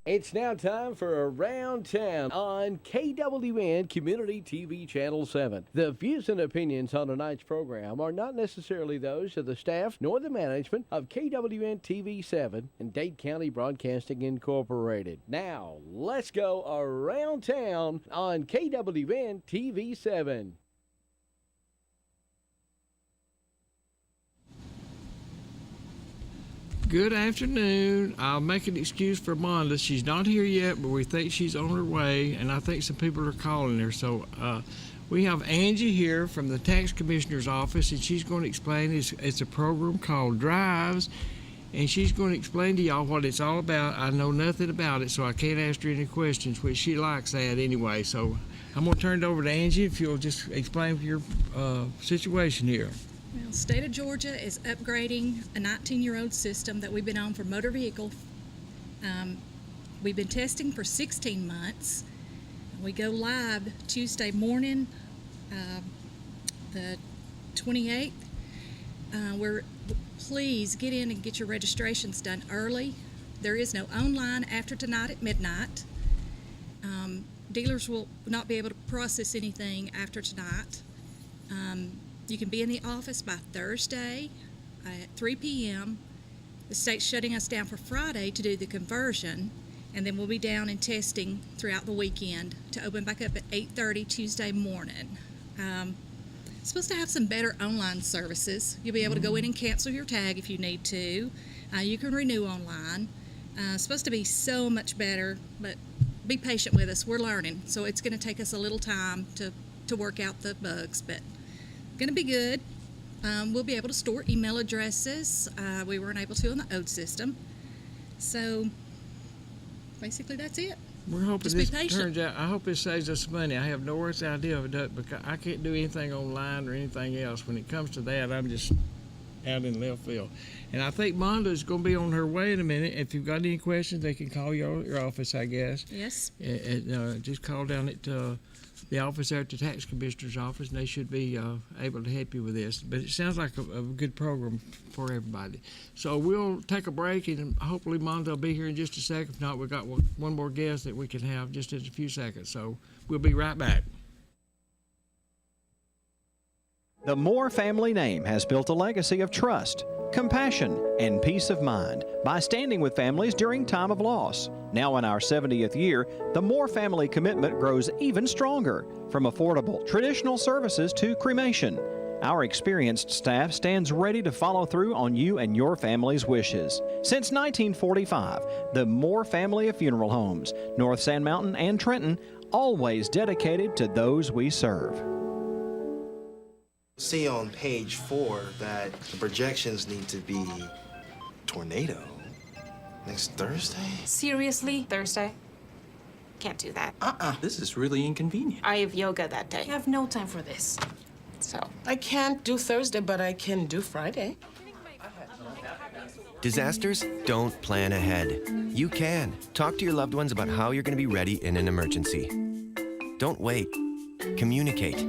It's now time for Around Town on KWN Community TV Channel 7. The views and opinions on tonight's program are not necessarily those of the staff nor the management of KWN TV 7 and Dade County Broadcasting Incorporated. Now, let's go Around Town on KWN TV 7. Good afternoon. I'll make an excuse for Monda. She's not here yet, but we think she's on her way, and I think some people are calling her. So we have Angie here from the Tax Commissioner's office, and she's going to explain. It's a program called Drives, and she's going to explain to y'all what it's all about. I know nothing about it, so I can't ask her any questions, which she likes that anyway. So I'm going to turn it over to Angie if you'll just explain your situation here. Well, the state of Georgia is upgrading a 19-year-old system that we've been on for motor vehicle. We've been testing for 16 months. We go live Tuesday morning, the 28th. Please get in and get your registrations done early. There is no online after tonight at midnight. Dealers will not be able to process anything after tonight. You can be in the office by Thursday at 3 p.m. The state's shutting us down for Friday to do the conversion, and then we'll be down and testing throughout the weekend to open back up at 8:30 Tuesday morning. Supposed to have some better online services. You'll be able to go in and cancel your tag if you need to. You can renew online. Supposed to be so much better, but be patient with us. We're learning, so it's going to take us a little time to work out the bugs, but going to be good. We'll be able to store email addresses. We weren't able to on the old system. So basically that's it. We're hoping Just this be patient. turns out. I hope it saves us money. I have no worse idea of it does, because I can't do anything online or anything else. When it comes to that, I'm just out in left field. And I think Monda's going to be on her way in a minute. If you've got any questions, they can call your office, I guess. Yes. Just call down at the office there at the Tax Commissioner's office, and they should be able to help you with this. But it sounds like a good program for everybody. So we'll take a break, and hopefully Monda will be here in just a second. If not, we've got one more guest that we can have just in a few seconds. So we'll be right back. The Moore family name has built a legacy of trust, compassion, and peace of mind by standing with families during time of loss. Now in our 70th year, the Moore family commitment grows even stronger, from affordable, traditional services to cremation. Our experienced staff stands ready to follow through on you and your family's wishes. Since 1945, the Moore family of funeral homes, North Sand Mountain and Trenton, always dedicated to those we serve. See on page 4 that the projections need to be tornado next Thursday. Seriously? Thursday? Can't do that. This is really inconvenient. I have yoga that day. I have no time for this. So. I can't do Thursday, but I can do Friday. Disasters don't plan ahead. You can. Talk to your loved ones about how you're going to be ready in an emergency. Don't wait. Communicate.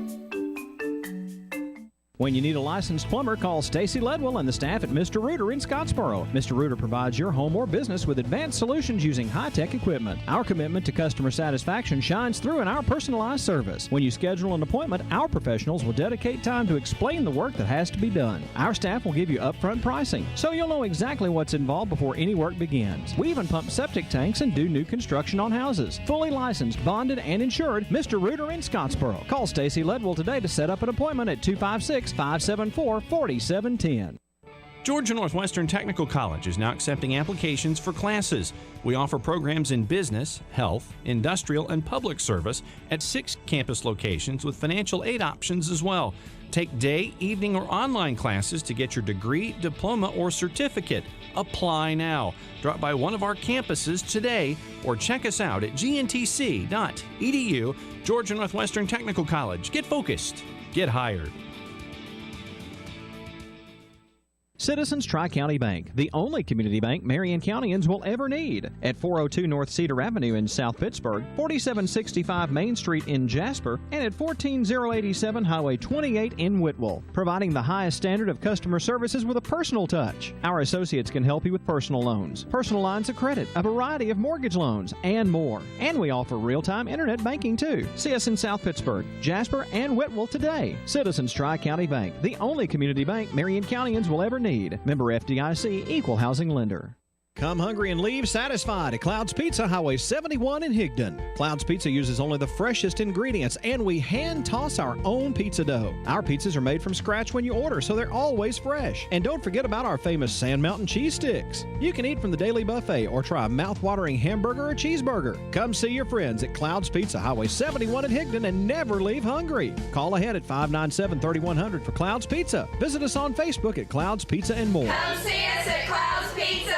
When you need a licensed plumber, call Stacy Ledwell and the staff at Mr. Rooter in Scottsboro. Mr. Rooter provides your home or business with advanced solutions using high-tech equipment. Our commitment to customer satisfaction shines through in our personalized service. When you schedule an appointment, our professionals will dedicate time to explain the work that has to be done. Our staff will give you upfront pricing, so you'll know exactly what's involved before any work begins. We even pump septic tanks and do new construction on houses. Fully licensed, bonded, and insured, Mr. Rooter in Scottsboro. Call Stacy Ledwell today to set up an appointment at 256-574-4710. Georgia Northwestern Technical College is now accepting applications for classes. We offer programs in business, health, industrial, and public service at 6 campus locations with financial aid options as well. Take day, evening, or online classes to get your degree, diploma, or certificate. Apply now. Drop by one of our campuses today or check us out at gntc.edu. Georgia Northwestern Technical College. Get focused. Get hired. Citizens Tri-County Bank, the only community bank Marion Countyans will ever need. At 402 North Cedar Avenue in South Pittsburgh, 4765 Main Street in Jasper, and at 14087 Highway 28 in Whitwell, providing the highest standard of customer services with a personal touch. Our associates can help you with personal loans, personal lines of credit, a variety of mortgage loans, and more. And we offer real-time internet banking too. See us in South Pittsburgh, Jasper, and Whitwell today. Citizens Tri-County Bank, the only community bank Marion Countyans will ever need. Member FDIC, Equal Housing Lender. Come hungry and leave satisfied at Cloud's Pizza, Highway 71 in Higdon. Cloud's Pizza uses only the freshest ingredients, and we hand toss our own pizza dough. Our pizzas are made from scratch when you order, so they're always fresh. And don't forget about our famous Sand Mountain cheese sticks. You can eat from the daily buffet or try a mouth-watering hamburger or cheeseburger. Come see your friends at Cloud's Pizza, Highway 71 in Higdon, and never leave hungry. Call ahead at 597-3100 for Cloud's Pizza. Visit us on Facebook at Cloud's Pizza and more. Come see us at Cloud's Pizza.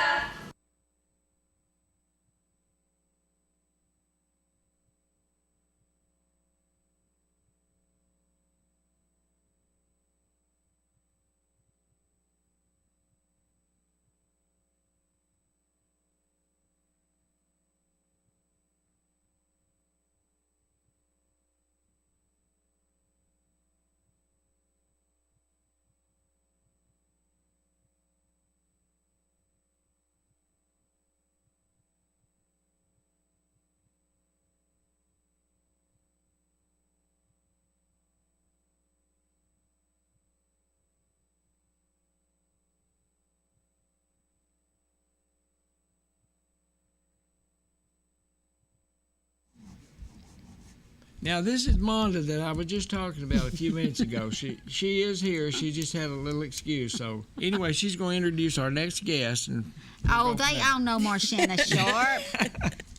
Now, this is Monda that I was just talking about a few minutes ago. She is here. She just had a little excuse. So, anyway, she's going to introduce our next guest. And oh, they all know Marshanna Sharp.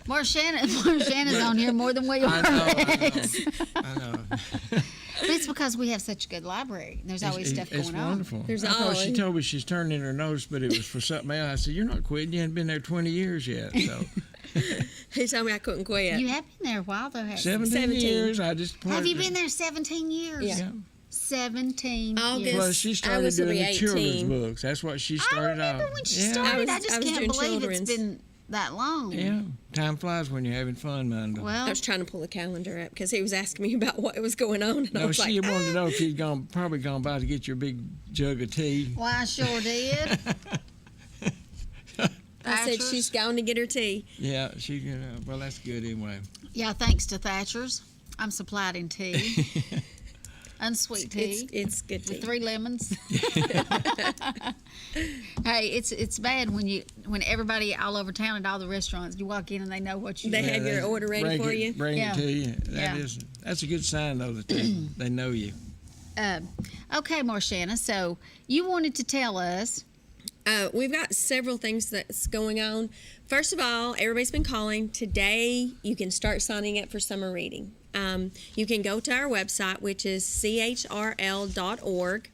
Marshanna's on here more than we are. I know. But it's because we have such a good library. There's always stuff going on. It's wonderful. There's I thought always. she told me she's turning in her notes, but it was for something else. I said, "You're not quitting. You haven't been there 20 years yet." So. He told me I couldn't quit. You have been there a while, though, haven't you? 17 years. I just have you been there 17 years? Yeah. 17 August, years. Well, she started doing the children's books. That's what she started I remember off. when she started. I just can't believe it's been that long. Yeah, time flies when you're having fun, Monda. Well, I was trying to pull the calendar up because he was asking me about what was going on. And I was she like, wanted to know if you'd probably gone by to get your big jug of tea. Well, I sure did. I said she's gone to get her tea. Yeah, well, that's good anyway. Yeah, thanks to Thatcher's. I'm supplied in tea. Unsweet tea. It's good tea. With 3 lemons. Hey, it's bad when everybody all over town at all the restaurants, you walk in and they know what you They have your order ready for you. Bring it to you. That's a good sign though that they know you. Okay, Marshanna. So you wanted to tell us. We've got several things that's going on. First of all, everybody's been calling. Today, you can start signing up for summer reading. You can go to our website, which is chrl.org,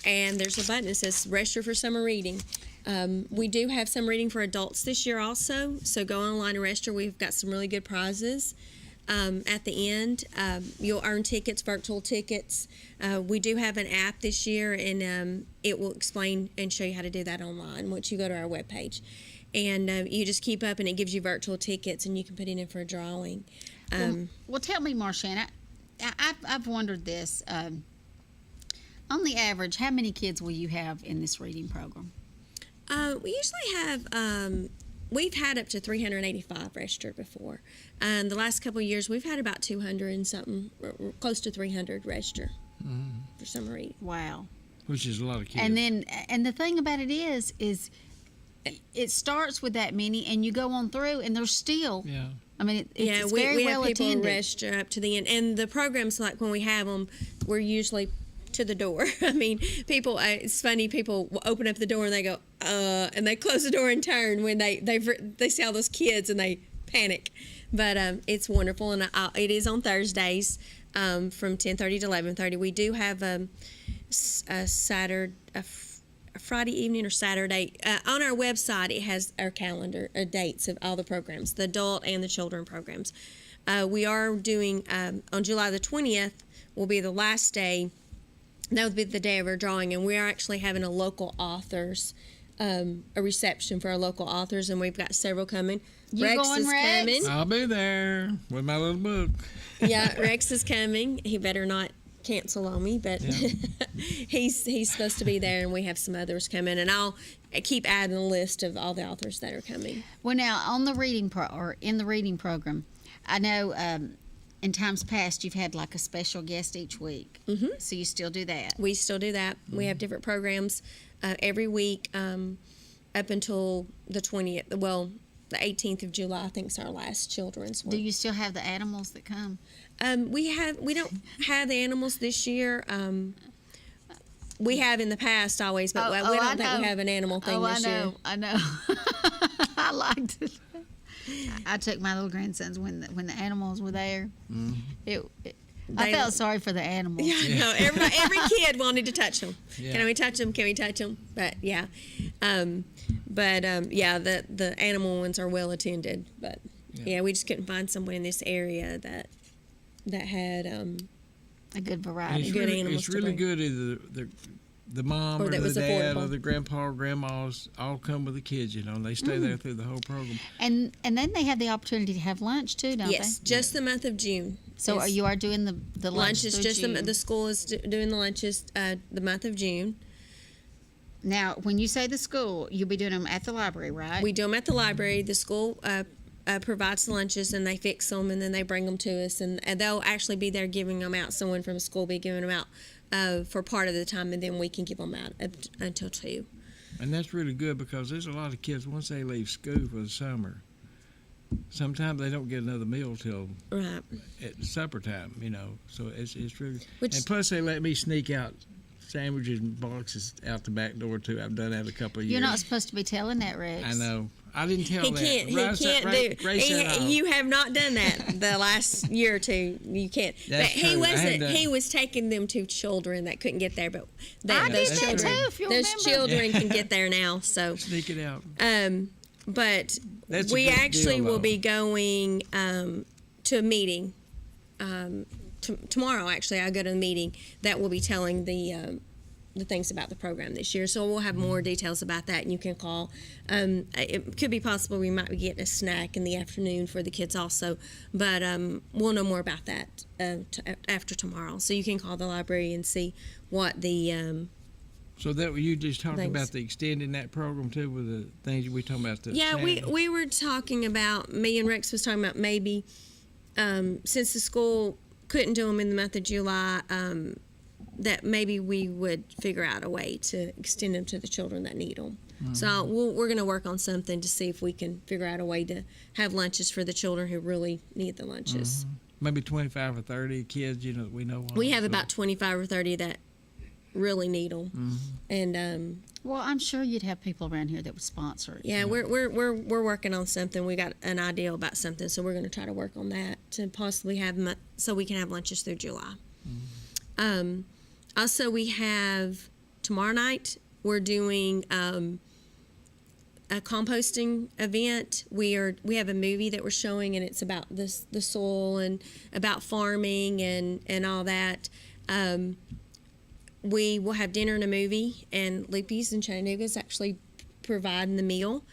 and there's a button that says register for summer reading. We do have some reading for adults this year also, so go online and register. We've got some really good prizes. At the end, you'll earn tickets, virtual tickets. We do have an app this year, and it will explain and show you how to do that online once you go to our webpage. And you just keep up, and it gives you virtual tickets, and you can put it in for a drawing. Well, tell me, Marshanna, I've wondered this. On the average, how many kids will you have in this reading program? We usually have... we've had up to 385 registered before. The last couple of years, we've had about 200 and something, close to 300 register for summer reading. Wow. Which is a lot of kids. And the thing about it is it starts with that many, and you go on through, and there's still. Yeah. I mean, it's very we well have people attended. register up to the end, and the programs, like when we have them, we're usually to the door. I mean, people. It's funny. People open up the door and they go, and they close the door and turn when they see all those kids and they panic. But it's wonderful, and it is on Thursdays from 10:30 to 11:30. We do have a Friday evening or Saturday. On our website, it has our calendar, dates of all the programs, the adult and the children programs. We are doing, on July the 20th will be the last day That would be the day of our drawing, and we are actually having a local authors, a reception for our local authors, and we've got several coming. You Rex going, is Rex? coming. I'll be there with my little book. Yeah, Rex is coming. He better not cancel on me, but he's supposed to be there, and we have some others coming, and I'll keep adding a list of all the authors that are coming. Well, now on the reading in the reading program, I know in times past you've had like a special guest each week. Mm-hmm. So you still do that? We still do that. Mm-hmm. We have different programs every week up until the 20th. Well, the 18th of July, I think, is our last children's one. Do you still have the animals that come? We don't have the animals this year. We have in the past always, but we don't think we have an animal thing this year. I know. I liked it. I took my little grandsons when the animals were there. Mm-hmm. I felt sorry for the animals. Yeah, no, every kid wanted to touch them. Yeah. Can we touch them? Can we touch them? But yeah, the animal ones are well attended. But yeah, we just couldn't find someone in this area that had a good variety, good animals. It's really good either the mom or the dad or the grandpa or grandmas all come with the kids, and they stay there through the whole program. And then they have the opportunity to have lunch too, don't they? Yes, just the month of June. So you are doing the lunches just the school is doing the lunches the month of June. Now, when you say the school, you'll be doing them at the library, right? We do them at the library. The school provides the lunches, and they fix them, and then they bring them to us, and they'll actually be there giving them out. Someone from the school will be giving them out for part of the time, and then we can give them out until 2. And that's really good because there's a lot of kids, once they leave school for the summer, sometimes they don't get another meal till at supper time, So it's really... and plus they let me sneak out sandwiches and boxes out the back door too. I've done that a couple of years. You're not supposed to be telling that, Rex. I know. I didn't tell that. He can't do. You have not done that the last year or two. You can't. That's but he true. wasn't. He was taking them to children that couldn't get there. But I did that children, too. If you those remember. children can get there now. So sneak it out. But that's we actually deal, will be going to a meeting tomorrow. Actually, I'll go to a meeting that will be telling the things about the program this year. So we'll have more details about that, and you can call. It could be possible we might be getting a snack in the afternoon for the kids also, but we'll know more about that after tomorrow. So you can call the library and see what the... So that you just talking about the extending that program too with the things we talking about? We were talking about, me and Rex was talking about maybe, since the school couldn't do them in the month of July, that maybe we would figure out a way to extend them to the children that need them. Mm-hmm. So we're going to work on something to see if we can figure out a way to have lunches for the children who really need the lunches. Mm-hmm. Maybe 25 or 30 kids, that we know of. We have about 25 or 30 that really need them. Mm-hmm. And well, I'm sure you'd have people around here that would sponsor it. Yeah, we're working on something. We got an idea about something, so we're going to try to work on that to possibly have so we can have lunches through July. Mm-hmm. Also, we have tomorrow night. We're doing a composting event. We have a movie that we're showing, and it's about the soil and about farming and all that. We will have dinner and a movie, and Loopy's and Chattanooga's actually providing the meal.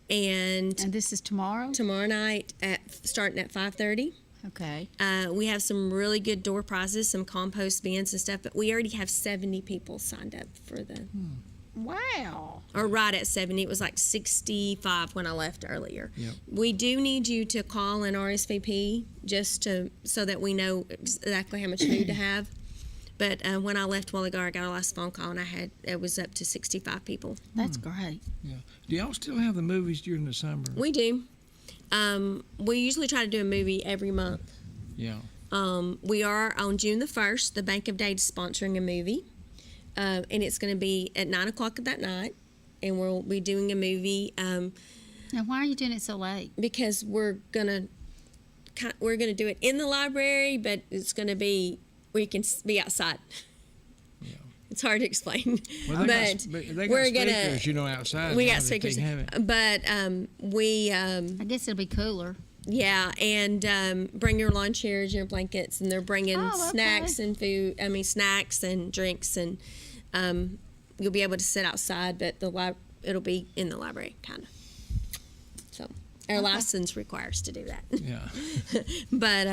And this is tomorrow? Tomorrow night, starting at 5:30. Okay. We have some really good door prizes, some compost bins and stuff, but we already have 70 people signed up for the... Wow. Or right at 70. It was like 65 when I left earlier. Yep. We do need you to call an RSVP so that we know exactly how much food to have. But when I left a while ago, I got a last phone call, and it was up to 65 people. That's great. Yeah. Do y'all still have the movies during the summer? We do. We usually try to do a movie every month. Yeah. We are on June the 1st. The Bank of Dade is sponsoring a movie, and it's going to be at 9 o'clock that night, and we'll be doing a movie. Now, why are you doing it so late? Because we're gonna do it in the library, but it's going to be we can be outside. Yeah. It's hard to explain, well, they we're speakers, gonna outside. We got speakers, but we. I guess it'll be cooler. Yeah, and bring your lawn chairs, your blankets, and they're bringing snacks and food. I mean, snacks and drinks, and you'll be able to sit outside, but it'll be in the library, kind of. So our license requires to do that. Yeah. But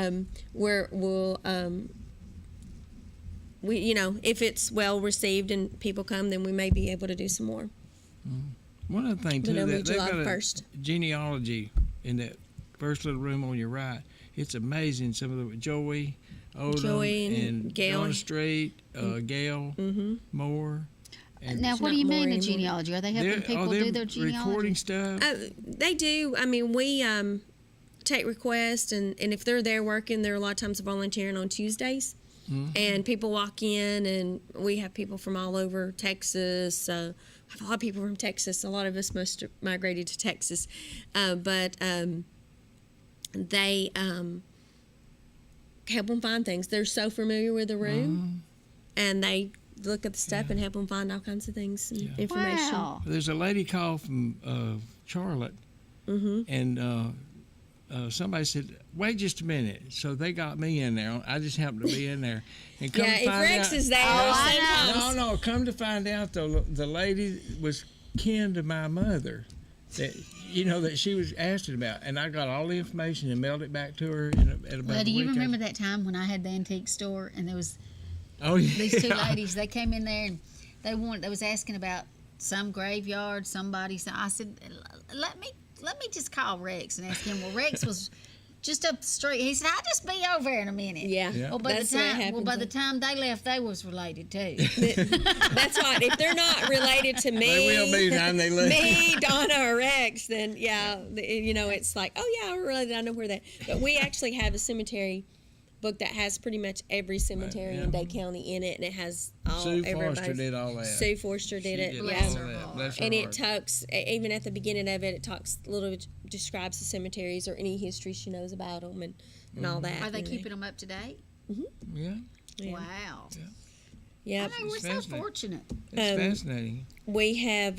we, you know, if it's well received and people come, then we may be able to do some more. One other thing too, But it'll be they've July got a 1st. genealogy in that first little room on your right. It's amazing. Some of the Joey Odom and Gail. Donna Street, Gail Moore. And Now, what do you not mean more a anymore. genealogy? Are they helping people do their genealogy? recording stuff? They do. I mean, we take requests, and if they're there working, they're a lot of times volunteering on Tuesdays. And people walk in, and we have people from all over Texas. I have a lot of people from Texas. A lot of us must have migrated to Texas. But they help them find things. They're so familiar with the room, and they look at the stuff and help them find all kinds of things and information. Wow. There's a lady called from Charlotte, and somebody said, "Wait just a minute." So they got me in there. I just happened to be in there. And come Yeah, to if find Rex out, is there, sometimes. No. Come to find out, though, the lady was kin to my mother. That that she was asking about, and I got all the information and mailed it back to her at about Well, do a you week remember that time when I had the antique store and there was Oh yeah. these two ladies? They came in there and they was asking about some graveyard. Somebody said, I said, let me just call Rex and ask him. Well, Rex was just up the street. He said, I'll just be over there in a minute. Yeah. Well, by the time they left, they was related too. That's right. If they're not related to me, They will be time they leave. me, Donna, or Rex, then it's like, oh yeah, we're related. I know where that. But we actually have a cemetery book that has pretty much every cemetery in Dade County in it, and it has all Sue everybody's. Forster did all that. Sue Forster did it. She did Yeah. all that. Bless her And it heart. talks, even at the beginning of it, it talks a little bit, describes the cemeteries or any history she knows about them and all that. Are they And keeping them up to date? Yeah. Wow. Yep. I know, we're so fascinating. fortunate. It's fascinating. We have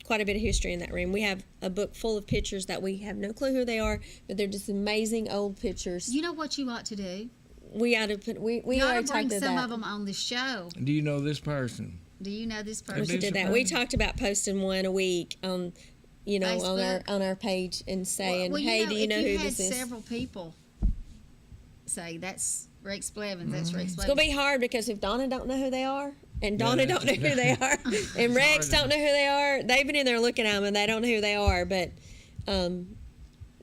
quite a bit of history in that room. We have a book full of pictures that we have no clue who they are, but they're just amazing old pictures. You know what you ought to do? We ought to put. We You ought already to bring talked some about. of them on the show. Do you know this person? Do you know this We person? should do that. We talked about posting one a week on, Facebook? on our page and saying, well, hey, do you know if who you had this is? several people say that's Rex Blevins, that's Rex It's Blevins. gonna be hard because if Donna don't know who they are, and Donna don't know who they are, and Rex don't know who they are, they've been in there looking at them and they don't know who they are. But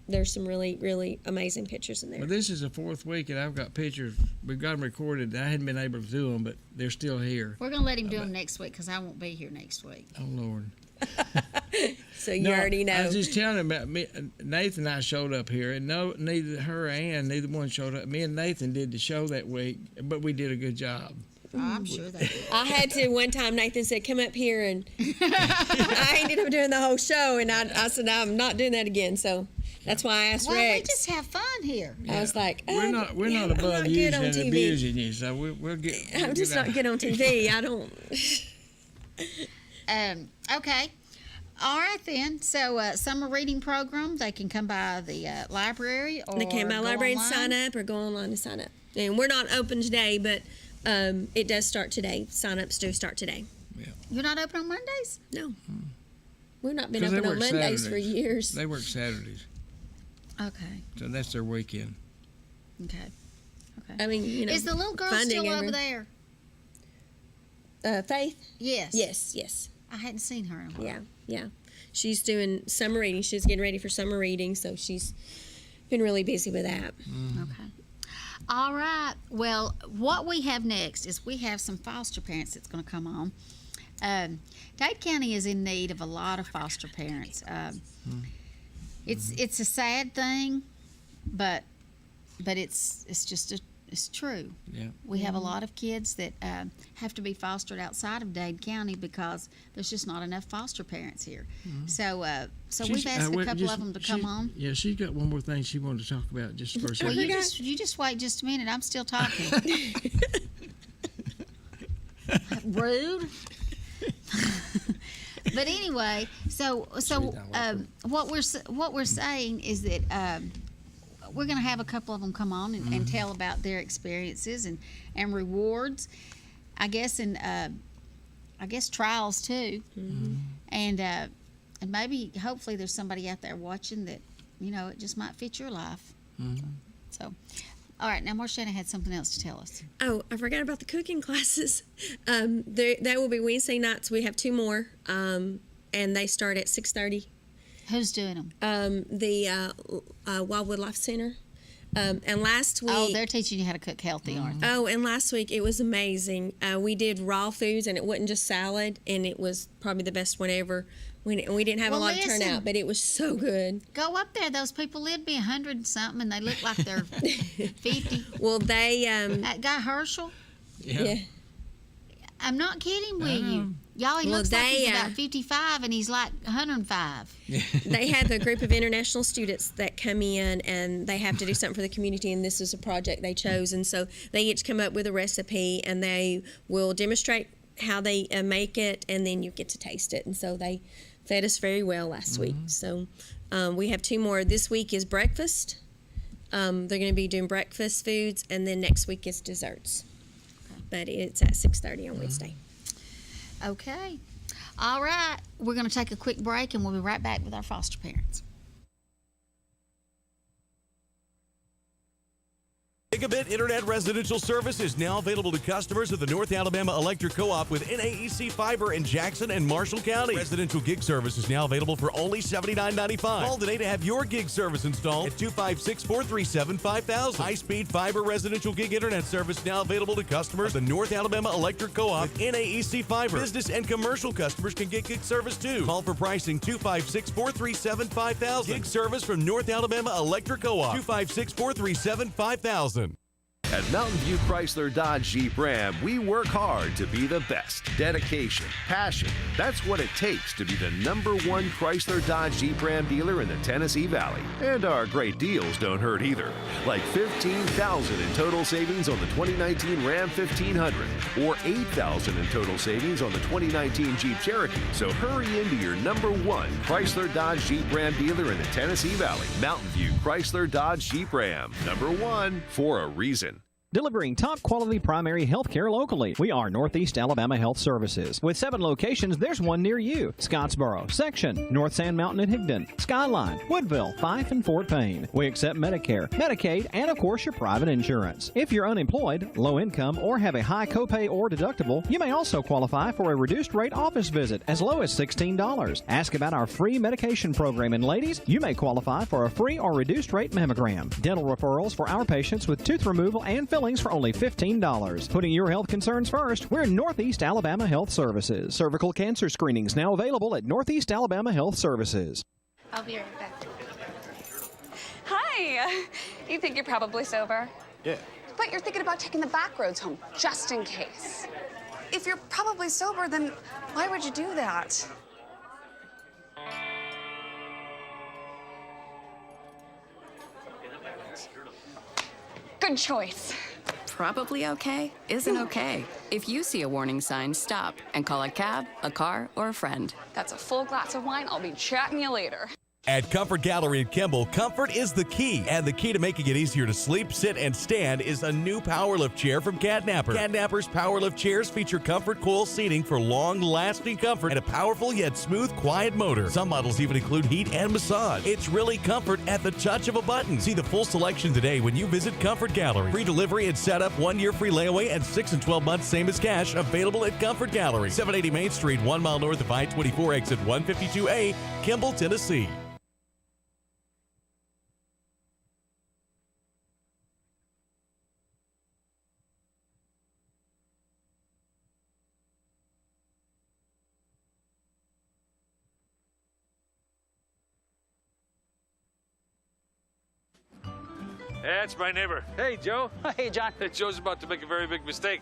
there's some really, really amazing pictures in there. Well, this is the fourth week, and I've got pictures. We've got them recorded. I hadn't been able to do them, but they're still here. We're gonna let him do them next week because I won't be here next week. Oh Lord. So you already know. I was just telling him about me. Nathan and I showed up here, and neither her or Ann, neither one showed up. Me and Nathan did the show that week, but we did a good job. I'm sure they did. I had to one time. Nathan said, "Come up here," and I ended up doing the whole show. And I said, "I'm not doing that again." So that's why I asked Well, we Rex. just have fun here. I was like, We're not I'm above not good using on and TV. abusing you, so we'll get. I'm just not good on TV. I don't. Okay. All right then. So summer reading program. They can come by the library or They came by go library and online. sign up, or go online and sign up. And we're not open today, but it does start today. Sign-ups do start today. You're not open on Mondays? No. We've not been 'Cause they open on work Mondays for Saturdays. years. They work Saturdays, Okay. so that's their weekend. Okay. I mean, Is the little girl funding still every- over there? Faith? Yes. Yes. I hadn't seen her in a while. Yeah. She's doing summer reading. She's getting ready for summer reading, so she's been really busy with that. Okay. All right. Well, what we have next is we have some foster parents that's going to come on. Dade County is in need of a lot of foster parents. It's a sad thing, but it's true. Yeah. We have a lot of kids that have to be fostered outside of Dade County because there's just not enough foster parents here. So we've asked a couple of them to come on. Yeah, she's got one more thing she wanted to talk about just for a Well, second. you just wait just a minute. I'm still talking. Rude. But anyway, So what we're saying is that we're going to have a couple of them come on and tell about their experiences and rewards, I guess, and I guess trials too, and maybe hopefully there's somebody out there watching that it just might fit your life. So. All right, now Marshana had something else to tell us. Oh, I forgot about the cooking classes. They will be Wednesday nights. We have 2 more, and they start at 6:30. Who's doing them? The Wildwood Life Center. And last week... Oh, they're teaching you how to cook healthy, aren't they? Oh, and last week it was amazing. We did raw foods, and it wasn't just salad, and it was probably the best one ever. We didn't have a lot of turnout, but it was so good. Go up there. Those people live be 100 and something, and they look like they're 50. Well, they... that guy Herschel? Yeah. I'm not kidding with you. Y'all, he looks like he's about 55, and he's like 105. They have a group of international students that come in, and they have to do something for the community, and this is a project they chose. And so they each come up with a recipe, and they will demonstrate how they make it, and then you get to taste it. And so they fed us very well last week. So we have 2 more. This week is breakfast. They're going to be doing breakfast foods, and then next week is desserts. But it's at 6:30 on Wednesday. Okay. All right. We're going to take a quick break, and we'll be right back with our foster parents. Gigabit Internet residential service is now available to customers of the North Alabama Electric Co-op with NAEC Fiber in Jackson and Marshall County. Residential gig service is now available for only $79.95. Call today to have your gig service installed at 256-437-5000. High-speed fiber residential gig internet service now available to customers of the North Alabama Electric Co-op with NAEC Fiber. Business and commercial customers can get gig service too. Call for pricing 256-437-5000. Gig service from North Alabama Electric Co-op. 256-437-5000. At Mountain View Chrysler Dodge Jeep Ram, we work hard to be the best. Dedication, passion, that's what it takes to be the #1 Chrysler Dodge Jeep Ram dealer in the Tennessee Valley. And our great deals don't hurt either. Like $15,000 in total savings on the 2019 Ram 1500 or $8,000 in total savings on the 2019 Jeep Cherokee. So hurry into your #1 Chrysler Dodge Jeep Ram dealer in the Tennessee Valley. Mountain View Chrysler Dodge Jeep Ram. #1 for a reason. Delivering top quality primary health care locally. We are Northeast Alabama Health Services. With 7 locations, there's one near you. Scottsboro, Section, North Sand Mountain and Higdon, Skyline, Woodville, Fife, and Fort Payne. We accept Medicare, Medicaid, and of course your private insurance. If you're unemployed, low income, or have a high copay or deductible, you may also qualify for a reduced rate office visit as low as $16. Ask about our free medication program, and ladies, you may qualify for a free or reduced rate mammogram. Dental referrals for our patients with tooth removal and fillings for only $15. Putting your health concerns first, we're Northeast Alabama Health Services. Cervical cancer screenings now available at Northeast Alabama Health Services. I'll be right back. Hi. You think you're probably sober? Yeah. But you're thinking about taking the back roads home, just in case. If you're probably sober, then why would you do that? Good choice. Probably okay isn't okay. If you see a warning sign, stop and call a cab, a car, or a friend. That's a full glass of wine. I'll be chatting you later. At Comfort Gallery in Kimball, comfort is the key. And the key to making it easier to sleep, sit, and stand is a new PowerLift chair from Catnapper. Catnapper's PowerLift chairs feature comfort coil seating for long-lasting comfort and a powerful yet smooth, quiet motor. Some models even include heat and massage. It's really comfort at the touch of a button. See the full selection today when you visit Comfort Gallery. Free delivery and setup, 1-year free layaway, and 6 and 12 months same as cash. Available at Comfort Gallery, 780 Main Street, 1 mile north of I-24, exit 152A, Kimball, Tennessee. That's my neighbor. Hey, Joe. Hey, John. Hey, Joe's about to make a very big mistake.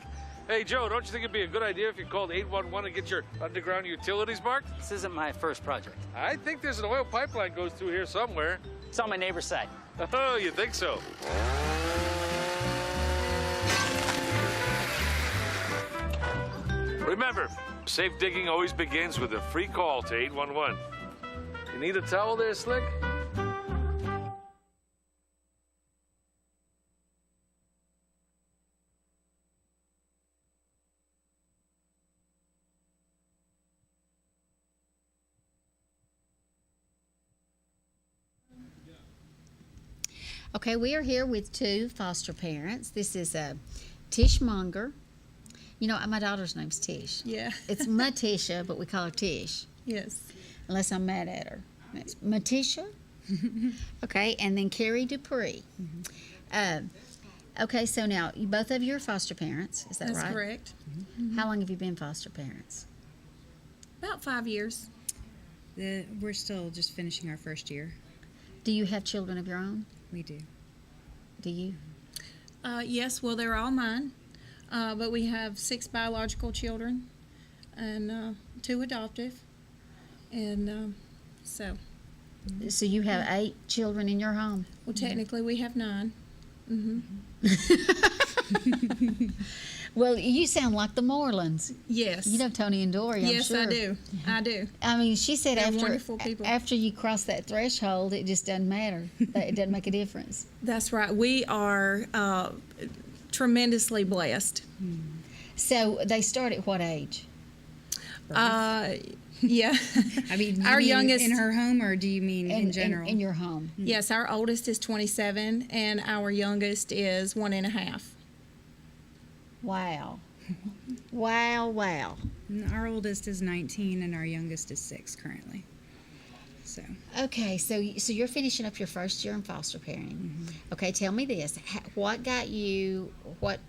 Hey, Joe, don't you think it'd be a good idea if you called 811 and get your underground utilities marked? This isn't my first project. I think there's an oil pipeline goes through here somewhere. It's on my neighbor's side. Oh, you think so? Remember, safe digging always begins with a free call to 811. You need a towel there, Slick? Okay, we are here with two foster parents. This is Tish Munger. You know, my daughter's name's Tish. Yeah. It's Matisha, but we call her Tish. Yes. Unless I'm mad at her. It's Matisha. Okay, and then Carrie Dupree. Okay, so now, both of you are foster parents. Is that right? That's correct. How long have you been foster parents? About 5 years. We're still just finishing our first year. Do you have children of your own? We do. Do you? Yes, well, they're all mine. But we have 6 biological children and 2 adoptive. And so. So you have 8 children in your home? Well, technically, we have 9. Well, you sound like the Morlands. Yes. You know Tony and Dory, I'm yes, sure. I do. I do. I mean, she said They're wonderful people. after you cross that threshold, it just doesn't matter. It doesn't make a difference. That's right. We are tremendously blessed. So they start at what age? Yeah. I mean, our youngest in her home, or do you mean in general? In your home. Yes, our oldest is 27, and our youngest is 1.5. Wow. Wow. Our oldest is 19, and our youngest is 6 currently. So. Okay, so you're finishing up your first year in foster parenting. Okay, tell me this: what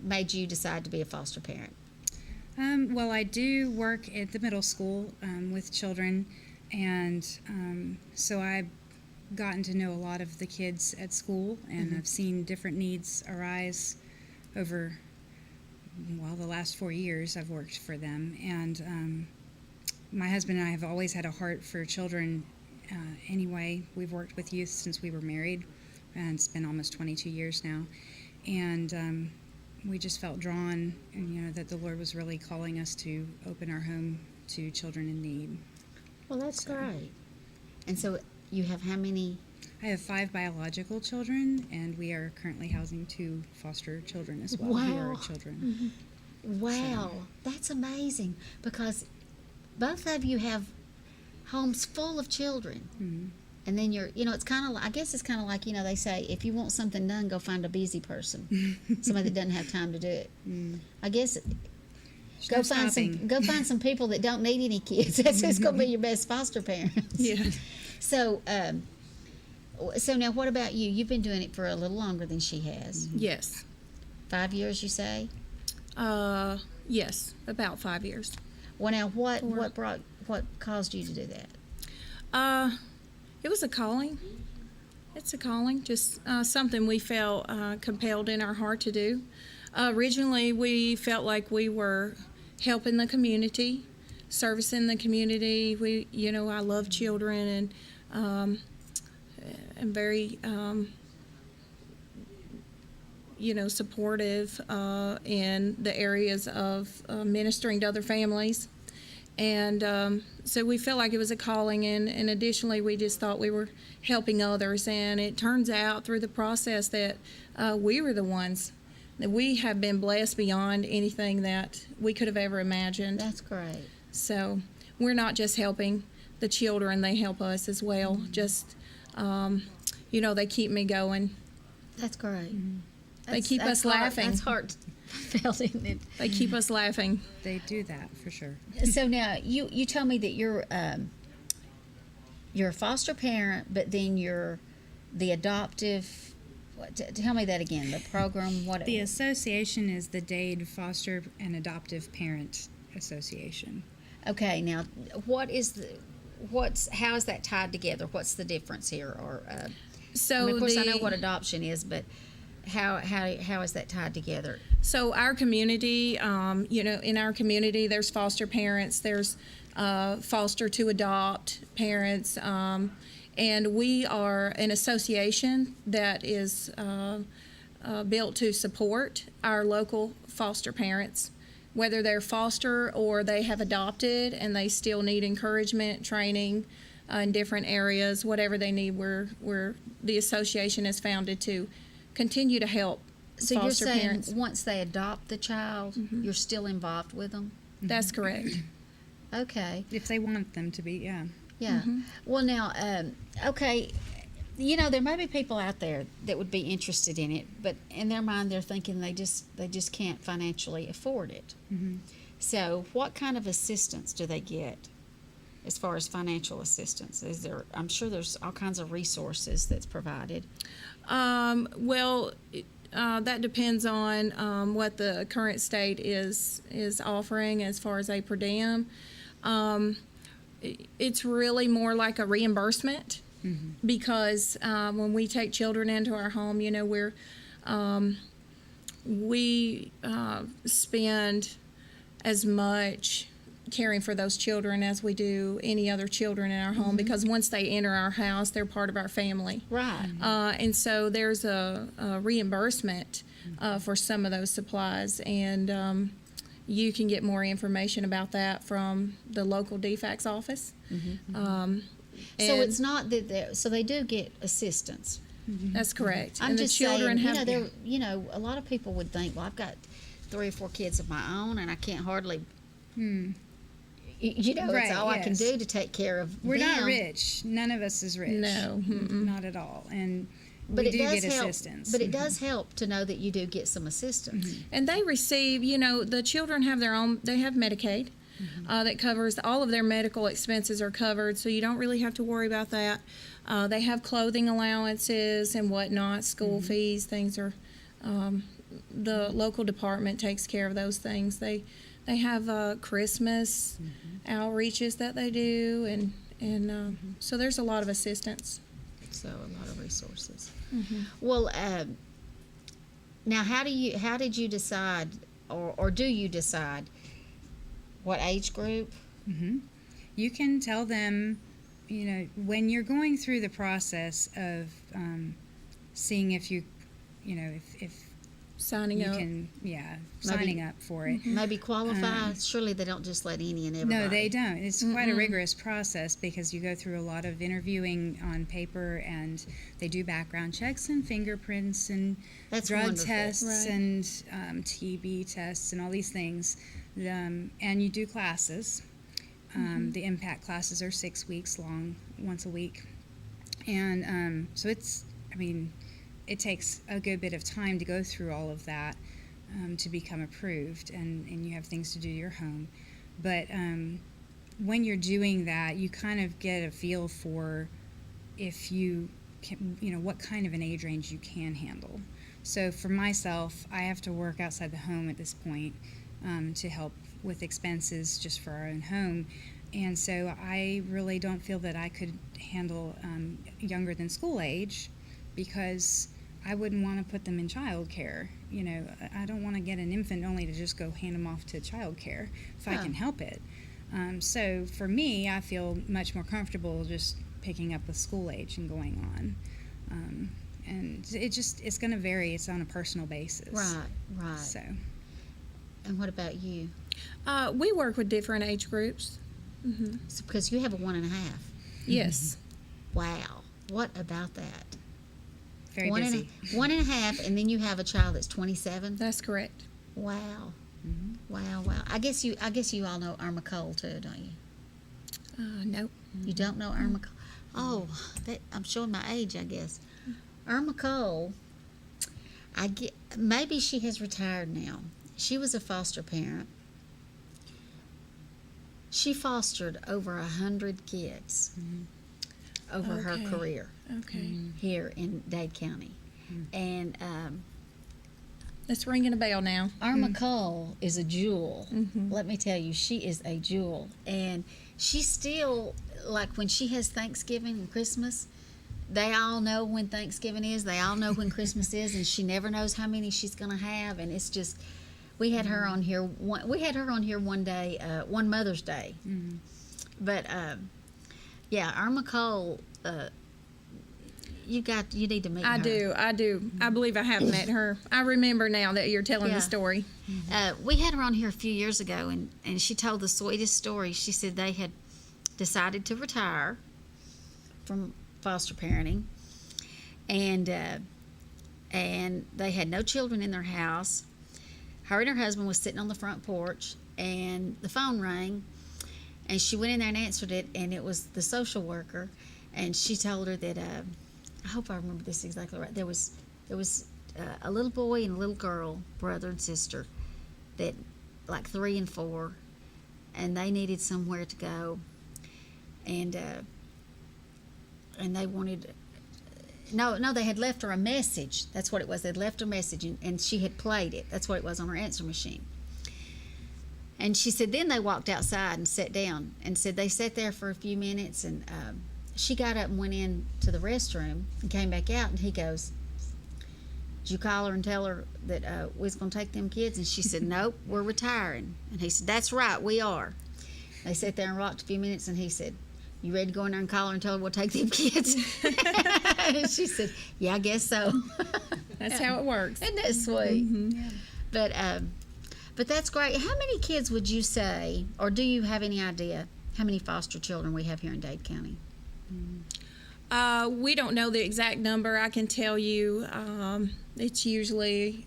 made you decide to be a foster parent? Well, I do work at the middle school with children, and so I've gotten to know a lot of the kids at school, and I've seen different needs arise over, the last 4 years I've worked for them. And my husband and I have always had a heart for children anyway. We've worked with youth since we were married, and it's been almost 22 years now. And we just felt drawn, and that the Lord was really calling us to open our home to children in need. Well, that's great. And so you have how many? I have 5 biological children, and we are currently housing 2 foster children as well. Wow. Who are children. Wow, that's amazing, because both of you have homes full of children. And then it's kind of, I guess it's kind of like, they say, if you want something done, go find a busy person, somebody that doesn't have time to do it. I guess go find some people that don't need any kids. That's who's going to be your best foster parents. Yeah. So now what about you? You've been doing it for a little longer than she has. Yes. 5 years, you say? Yes, about 5 years. Well, now what caused you to do that? It was a calling. It's a calling, just something we felt compelled in our heart to do. Originally, we felt like we were helping the community, servicing the community. I love children, and I'm very, supportive in the areas of ministering to other families. And so we felt like it was a calling, and additionally we just thought we were helping others, and it turns out through the process that we were the ones that we have been blessed beyond anything that we could have ever imagined. That's great. So we're not just helping the children, they help us as well. Just they keep me going. That's great. They keep us laughing. That's heartfelt, isn't it? They keep us laughing. They do that for sure. So now you tell me that you're a foster parent, but then you're the adoptive. Tell me that again. The program. What? The association is the Dade Foster and Adoptive Parent Association. Okay. Now, how is that tied together? What's the difference here? Or of course, I know what adoption is, but how is that tied together? So our community, in our community, there's foster parents, there's foster to adopt parents, and we are an association that is built to support our local foster parents, whether they're foster or they have adopted and they still need encouragement, training, in different areas, whatever they need. We're the association is founded to continue to help So you're foster saying parents. once they adopt the child, you're still involved with them? That's correct. Okay. If they want them to be, yeah. Yeah. Well, now, okay, you know, there may be people out there that would be interested in it, but in their mind, they're thinking they just can't financially afford it. So, what kind of assistance do they get, as far as financial assistance? Is there? I'm sure there's all kinds of resources that's provided. Well, that depends on what the current state is offering as far as a per diem. It's really more like a reimbursement because when we take children into our home, you know, we spend as much caring for those children as we do any other children in our home because once they enter our house, they're part of our family. Right. And so there's a reimbursement for some of those supplies, and you can get more information about that from the local DFACS office. So it's not that so they do get assistance. That's correct. I'm and just the children saying, have, you know, a lot of people would think, well, I've got 3 or 4 kids of my own, and I can't hardly. You know, Right, it's all I can yes. do to take care of We're them. not rich. None of us is rich. No. Not at all. And But we it do does get help. assistance. But it does help to know that you do get some assistance. and they receive, you know, the children have their own, they have Medicaid that covers all of their medical expenses are covered, so you don't really have to worry about that. They have clothing allowances and whatnot, school fees, things are, the local department takes care of those things. They have Christmas outreaches that they do, and so there's a lot of assistance. So a lot of resources. Well, now how did you decide, or do you decide what age group? You can tell them, you know, when you're going through the process of seeing if you know, if signing you up. can, signing up for it. Maybe qualify. Surely they don't just let any and everybody. No, they don't. It's quite a rigorous process because you go through a lot of interviewing on paper, and they do background checks and fingerprints and That's drug wonderful. tests Right. and TB tests and all these things. And you do classes. The impact classes are 6 weeks long, once a week. And so it takes a good bit of time to go through all of that to become approved, and you have things to do to your home. But when you're doing that, you kind of get a feel for if you can, you know, what kind of an age range you can handle. So for myself, I have to work outside the home at this point to help with expenses just for our own home. And so I really don't feel that I could handle younger than school age, because I wouldn't want to put them in child care. You know, I don't want to get an infant only to just go hand them off to child care if I can help it. So for me, I feel much more comfortable just picking up with school age and going on. And it's going to vary. It's on a personal basis. Right. So. And what about you? We work with different age groups. So, because you have a 1.5. Yes. Wow. What about that? Very busy. 1.5, and then you have a child that's 27. That's correct. Wow. Wow. I guess you all know Irma Cole too, don't you? Nope. You don't know Irma Cole? Oh, I'm showing my age, I guess. Irma Cole, maybe she has retired now. She was a foster parent. She fostered over 100 kids over her career here in Dade County. And it's ringing a bell now. Irma Cole is a jewel. Let me tell you, she is a jewel. And she still, like when she has Thanksgiving and Christmas, they all know when Thanksgiving is, they all know when Christmas is, and she never knows how many she's going to have. And it's just, we had her on here one day, one Mother's Day. But yeah, Irma Cole, you need to meet her. I do. I believe I have met her. I remember now that you're telling the story. We had her on here a few years ago, and she told the sweetest story. She said they had decided to retire, from foster parenting, and they had no children in their house. Her and her husband was sitting on the front porch, and the phone rang, and she went in there and answered it, and it was the social worker, and she told her that I hope I remember this exactly right. There was a little boy and a little girl, brother and sister, that like 3 and 4, and they needed somewhere to go, and they wanted. No, they had left her a message. That's what it was. They'd left her a message, and she had played it. That's what it was on her answer machine. And she said then they walked outside and sat down, and said they sat there for a few minutes, and she got up and went in to the restroom and came back out, and he goes, "Did you call her and tell her that we was going to take them kids?" And she said, "Nope, we're retiring." And he said, "That's right, we are." They sat there and rocked a few minutes, and he said, "You ready to go in there and call her and tell her we'll take them kids?" And she said, "Yeah, I guess so." That's how it works. Isn't that sweet? Mm-hmm. Yeah. But that's great. How many kids would you say, or do you have any idea how many foster children we have here in Dade County? We don't know the exact number. I can tell you it's usually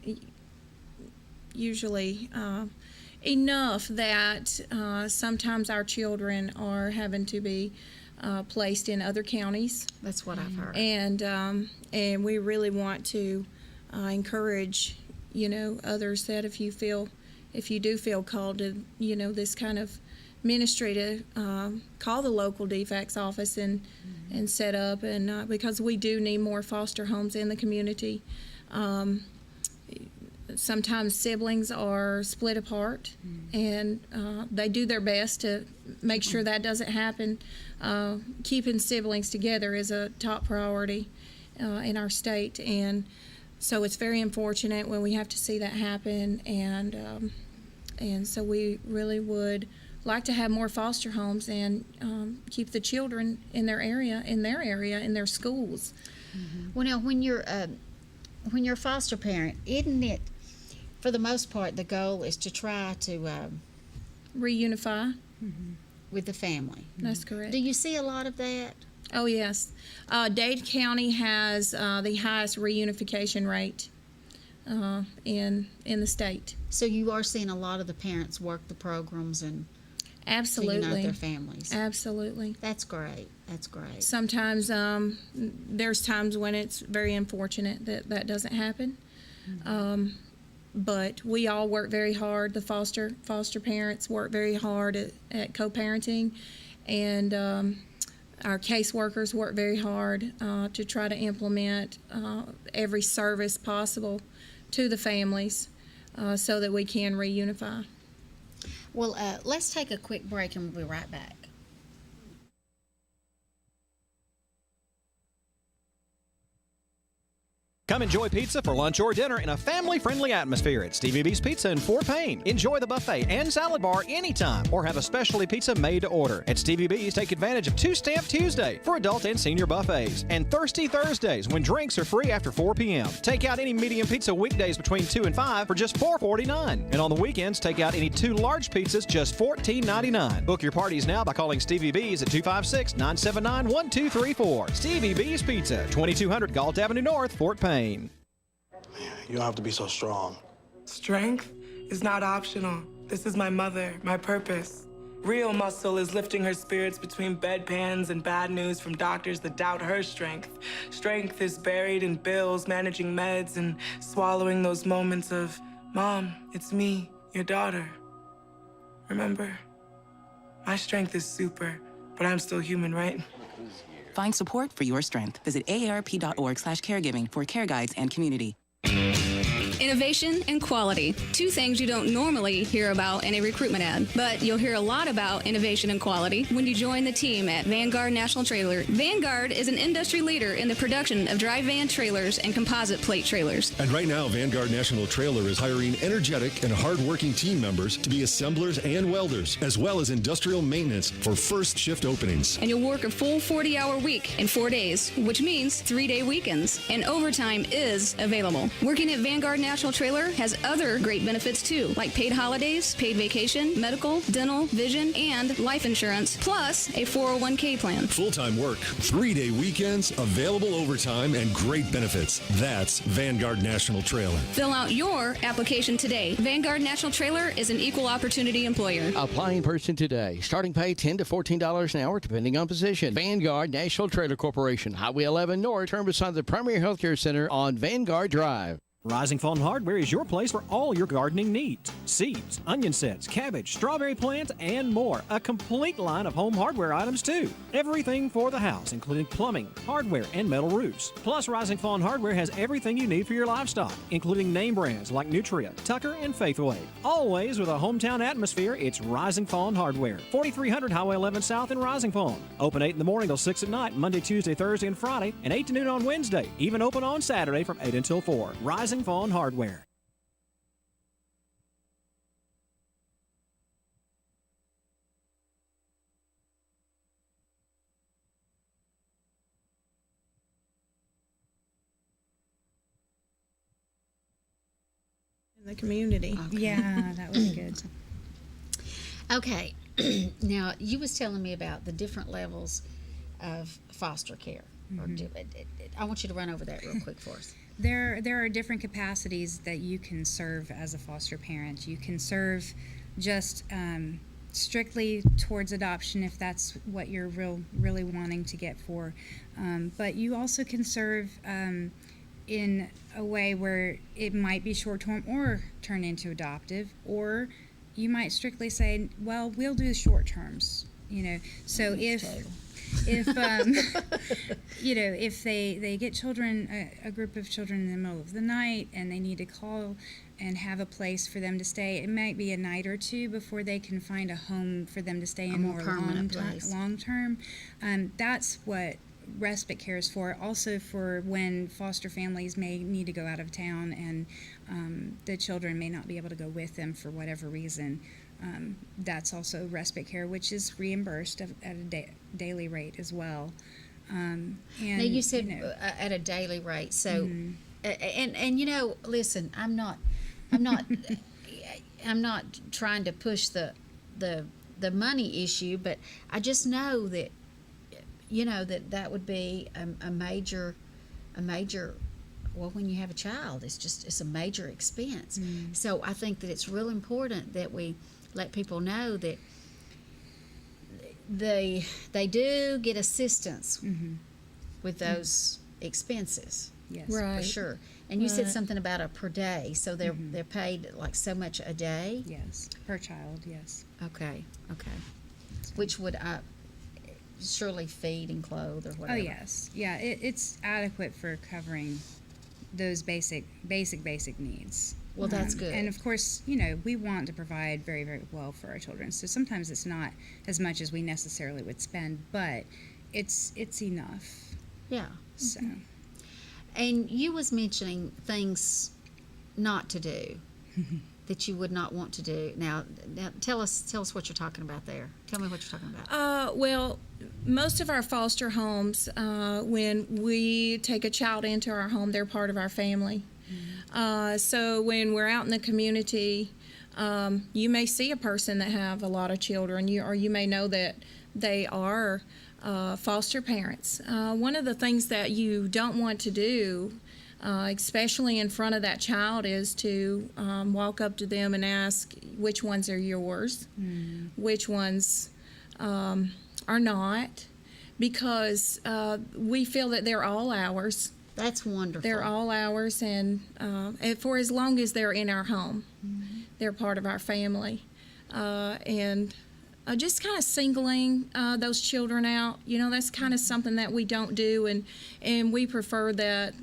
enough that sometimes our children are having to be placed in other counties. That's what I've heard. And we really want to encourage, others that if you do feel called to, this kind of ministry, to call the local DFACS office and set up, and because we do need more foster homes in the community. Sometimes siblings are split apart, and they do their best to make sure that doesn't happen. Keeping siblings together is a top priority in our state, and so it's very unfortunate when we have to see that happen, and so we really would like to have more foster homes and keep the children in their area, in their schools. Well, now, when you're a foster parent, isn't it, for the most part, the goal is to try to reunify with the family? That's correct. Do you see a lot of that? Oh, yes. Dade County has the highest reunification rate in the state. So you are seeing a lot of the parents work the programs and absolutely to unite their families. Absolutely. That's great. That's great. Sometimes there's times when it's very unfortunate that doesn't happen. But we all work very hard. The foster parents work very hard at co-parenting, and our caseworkers work very hard to try to implement every service possible to the families so that we can reunify. Well, let's take a quick break and we'll be right back. Come enjoy pizza for lunch or dinner in a family-friendly atmosphere at Stevie B's Pizza in Fort Payne. Enjoy the buffet and salad bar anytime, or have a specialty pizza made to order. At Stevie B's, take advantage of Two-Stamp Tuesday for adult and senior buffets, and Thirsty Thursdays when drinks are free after 4 p.m. Take out any medium pizza weekdays between 2 and 5 for just $4.49. And on the weekends, take out any 2 large pizzas just $14.99. Book your parties now by calling Stevie B's at 256-979-1234. Stevie B's Pizza, 2200 Galt Avenue North, Fort Payne. You don't have to be so strong. Strength is not optional. This is my mother, my purpose. Real muscle is lifting her spirits between bedpans and bad news from doctors that doubt her strength. Strength is buried in bills, managing meds, and swallowing those moments of, "Mom, it's me, your daughter." Remember? My strength is super, but I'm still human, right? Find support for your strength. Visit aarp.org/caregiving for care guides and community. Innovation and quality. 2 things you don't normally hear about in a recruitment ad, but you'll hear a lot about innovation and quality when you join the team at Vanguard National Trailer. Vanguard is an industry leader in the production of dry van trailers and composite plate trailers. And right now, Vanguard National Trailer is hiring energetic and hardworking team members to be assemblers and welders, as well as industrial maintenance for first shift openings. And you'll work a full 40-hour week in 4 days, which means 3-day weekends. And overtime is available. Working at Vanguard National National Trailer has other great benefits too, like paid holidays, paid vacation, medical, dental, vision, and life insurance, plus a 401k plan. Full-time work, 3-day weekends, available overtime, and great benefits. That's Vanguard National Trailer. Fill out your application today. Vanguard National Trailer is an equal opportunity employer. Apply in person today. Starting pay $10 to $14 an hour, depending on position. Vanguard National Trailer Corporation, Highway 11 North, turn beside the Premier Healthcare Center on Vanguard Drive. Rising Fawn Hardware is your place for all your gardening needs. Seeds, onion sets, cabbage, strawberry plants, and more. A complete line of home hardware items, too. Everything for the house, including plumbing, hardware, and metal roofs. Plus, Rising Fawn Hardware has everything you need for your livestock, including name brands like Nutria, Tucker, and Faithway. Always with a hometown atmosphere, it's Rising Fawn Hardware. 4300 Highway 11 South in Rising Fawn. Open 8 in the morning till 6 at night, Monday, Tuesday, Thursday, and Friday, and 8 to noon on Wednesday. Even open on Saturday from 8 until 4. Rising Fawn Hardware. In the community. Yeah, that would be good. Okay. Now, you was telling me about the different levels of foster care. I want you to run over that real quick for us. There are different capacities that you can serve as a foster parent. You can serve just strictly towards adoption if that's what you're really wanting to get for. But you also can serve in a way where it might be short-term or turn into adoptive, or you might strictly say, well, we'll do short terms, So if if they get children, a group of children in the middle of the night, and they need to call and have a place for them to stay, it might be a night or two before they can find a home for them to stay in more permanent place. Long term. That's what respite care is for. Also for when foster families may need to go out of town and the children may not be able to go with them for whatever reason. That's also respite care, which is reimbursed at a daily rate as well. And now you said at a daily rate. So, and listen, I'm not trying to push the money issue, but I just know that that would be a major. Well, when you have a child, it's a major expense. So I think that it's real important that we let people know that they do get assistance with those expenses. Yes, for sure. And you said something about a per day, so they're paid like so much a day. Yes, per child. Yes. Okay. Which would surely feed and clothe or whatever. Oh yes, yeah. It's adequate for covering those basic needs. Well, that's good. And of course, we want to provide very, very well for our children. So sometimes it's not as much as we necessarily would spend, but it's enough. Yeah. So. And you was mentioning things not to do that you would not want to do. Now tell us what you're talking about there. Tell me what you're talking about. Well, most of our foster homes, when we take a child into our home, they're part of our family. So when we're out in the community, you may see a person that have a lot of children, or you may know that they are foster parents. One of the things that you don't want to do, especially in front of that child, is to walk up to them and ask which ones are yours, which ones are not, because we feel that they're all ours. That's wonderful. They're all ours, and for as long as they're in our home, they're part of our family. And just kind of singling those children out, that's kind of something that we don't do, and we prefer that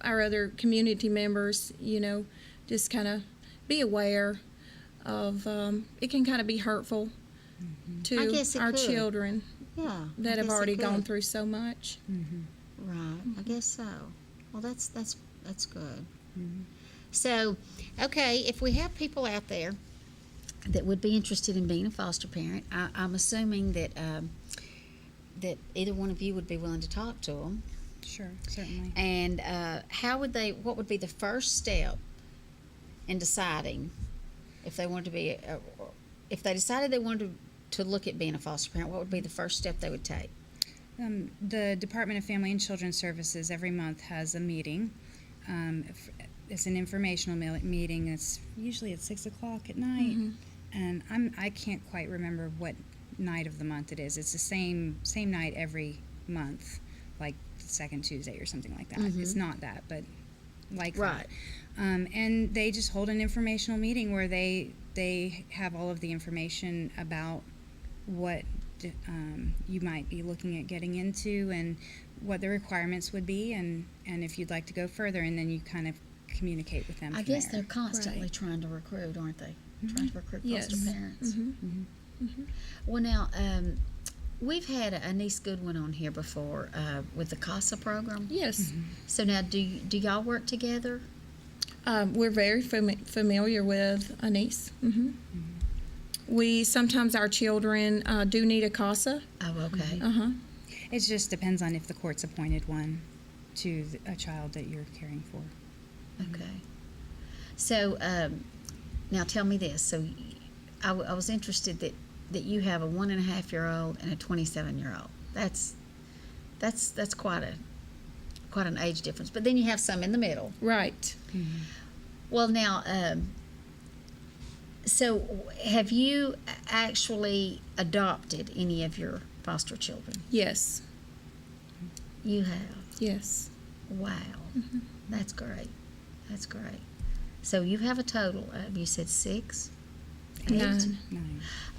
our other community members, just kind of be aware of, it can kind of be hurtful to our children that have already gone through so much. Right, I guess so. Well, that's good. So, okay, if we have people out there that would be interested in being a foster parent, I'm assuming that that either one of you would be willing to talk to them. Sure, certainly. And what would be the first step in deciding if they wanted to be, if they decided they wanted to look at being a foster parent, what would be the first step they would take? The Department of Family and Children's Services every month has a meeting. It's an informational meeting. It's usually at 6 o'clock at night, and I can't quite remember what night of the month it is. It's the same night every month, like the second Tuesday or something like that. It's not that, but like right. And they just hold an informational meeting where they have all of the information about what you might be looking at getting into and what the requirements would be, and if you'd like to go further, and then you kind of communicate with them. I guess they're constantly trying to recruit, aren't they? Trying to recruit foster parents. Well, now, we've had Anise Goodwin on here before with the CASA program. Yes. So now, do y'all work together? We're very familiar with Anise. We sometimes our children do need a CASA. Oh, okay. It just depends on if the court's appointed one to a child that you're caring for. Okay. So now tell me this. So I was interested that you have a 1.5-year-old and a 27-year-old. That's quite an age difference. But then you have some in the middle. Right. Well, now, so have you actually adopted any of your foster children? Yes. You have? Yes. Wow. That's great. That's great. So you have a total of, you said 6? 8? 9.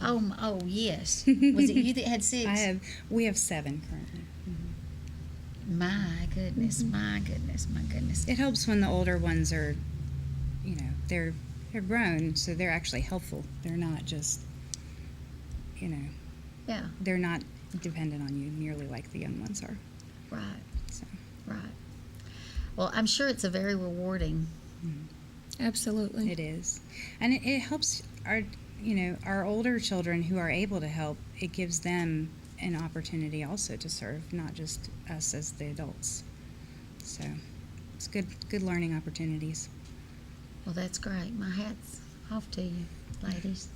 Oh, yes. Was it you that had 6? We have 7 currently. My goodness, my goodness, my goodness. It helps when the older ones are, they're grown, so they're actually helpful. They're not just, yeah, they're not dependent on you nearly like the young ones are. Right. So. Right. Well, I'm sure it's a very rewarding. Absolutely. It is. And it helps our older children who are able to help. It gives them an opportunity also to serve, not just us as the adults. So it's good learning opportunities. Well, that's great. My hat's off to you, ladies.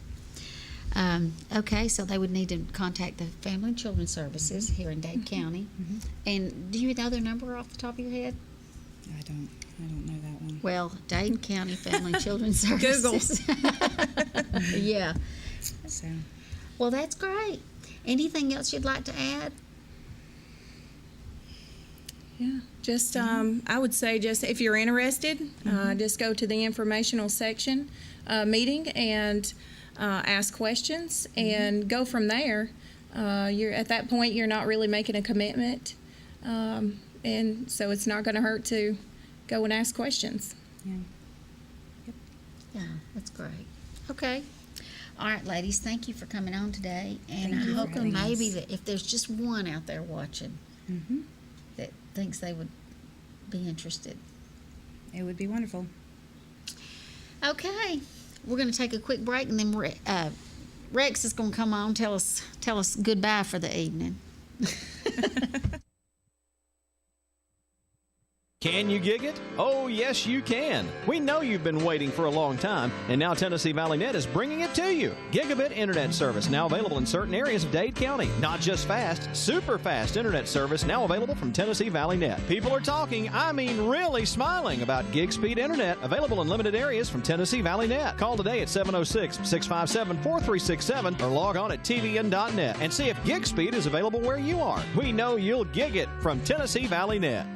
Okay, so they would need to contact the Family and Children's Services here in Dade County. And do you know their number off the top of your head? I don't know that one. Well, Dade County Family and Children's Services. Google. Yeah. So. Well, that's great. Anything else you'd like to add? Yeah, just I would say just if you're interested, just go to the informational section meeting and ask questions and go from there. You're at that point, you're not really making a commitment, and so it's not going to hurt to go and ask questions. Yeah. Yep. Yeah, that's great. Okay. All right, ladies, thank you for coming on today, and I hope maybe that if there's just one out there watching that thinks they would be interested. It would be wonderful. Okay, we're going to take a quick break, and then Rex is going to come on, tell us goodbye for the evening. Can you gig it? Oh, yes, you can. We know you've been waiting for a long time, and now Tennessee Valley Net is bringing it to you. Gigabit internet service now available in certain areas of Dade County. Not just fast, super fast internet service now available from Tennessee Valley Net. People are talking, I mean really smiling about gig speed internet available in limited areas from Tennessee Valley Net. Call today at 706-657-4367 or log on at tvn.net and see if gig speed is available where you are. We know you'll gig it from Tennessee Valley Net.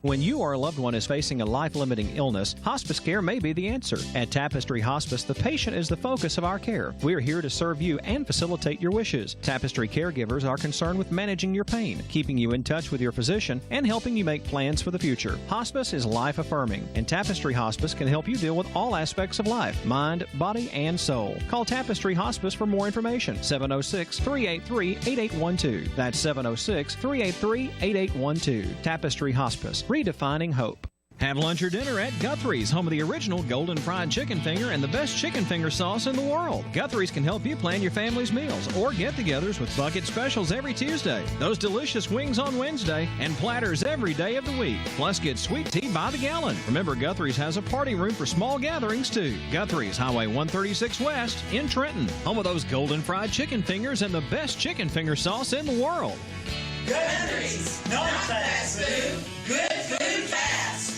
When you or a loved one is facing a life-limiting illness, hospice care may be the answer. At Tapestry Hospice, the patient is the focus of our care. We are here to serve you and facilitate your wishes. Tapestry caregivers are concerned with managing your pain, keeping you in touch with your physician, and helping you make plans for the future. Hospice is life-affirming, and Tapestry Hospice can help you deal with all aspects of life, mind, body, and soul. Call Tapestry Hospice for more information. 706-383-8812. That's 706-383-8812. Tapestry Hospice. Redefining hope. Have lunch or dinner at Guthrie's, home of the original golden fried chicken finger and the best chicken finger sauce in the world. Guthrie's can help you plan your family's meals or get-togethers with bucket specials every Tuesday, those delicious wings on Wednesday, and platters every day of the week. Plus, get sweet tea by the gallon. Remember, Guthrie's has a party room for small gatherings, too. Guthrie's, Highway 136 West in Trenton, home of those golden fried chicken fingers and the best chicken finger sauce in the world. Guthrie's, not fast food, good food fast.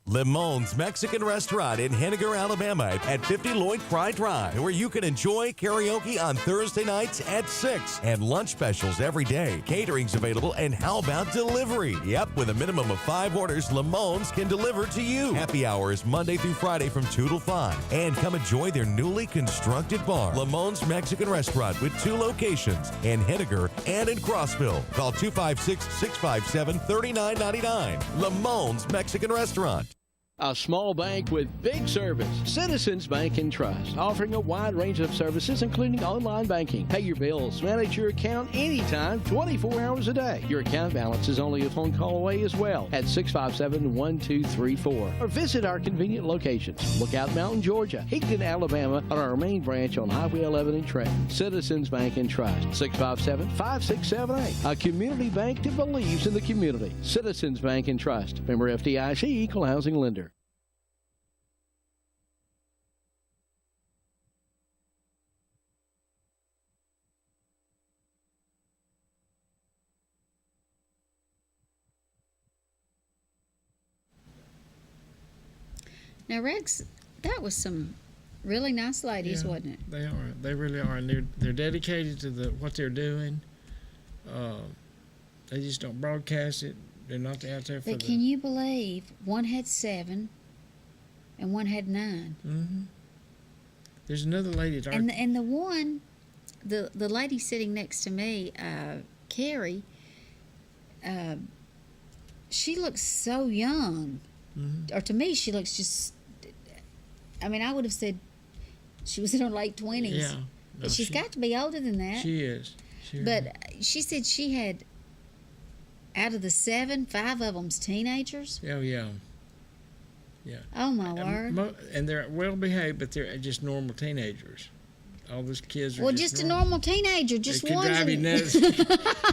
Limon's Mexican Restaurant in Henniger, Alabama at 50 Lloyd Cry Drive, where you can enjoy karaoke on Thursday nights at 6 and lunch specials every day. Catering's available, and how about delivery? Yep, with a minimum of 5 orders, Limon's can deliver to you. Happy hour is Monday through Friday from 2 till 5. And come enjoy their newly constructed bar, Limon's Mexican Restaurant, with 2 locations in Henniger and in Crossville. Call 256-657-3999. Limon's Mexican Restaurant. A small bank with big service. Citizens Bank and Trust, offering a wide range of services, including online banking. Pay your bills, manage your account anytime, 24 hours a day. Your account balance is only a phone call away as well at 657-1234. Or visit our convenient locations. Lookout Mountain, Georgia, Higdon, Alabama, on our main branch on Highway 11 in Trenton. Citizens Bank and Trust, 657-5678. A community bank that believes in the community. Citizens Bank and Trust. Member FDIC, Equal Housing Lender. Now, Rex, that was some really nice ladies, wasn't it? They are. They really are, and they're dedicated to what they're doing. They just don't broadcast it. They're not out there for. But can you believe one had 7, and one had 9? Mm-hmm. There's another lady. And the one, the lady sitting next to me, Carrie. She looks so young. Mm-hmm. Or to me, she looks just. I mean, I would have said she was in her late 20s. Yeah. But she's got to be older than that. She is. But she said she had, out of the 7, 5 of them's teenagers. Oh, yeah. Yeah. Oh, my word. And they're well behaved, but they're just normal teenagers. All those kids are just a normal teenager, just one. Can drive you nuts.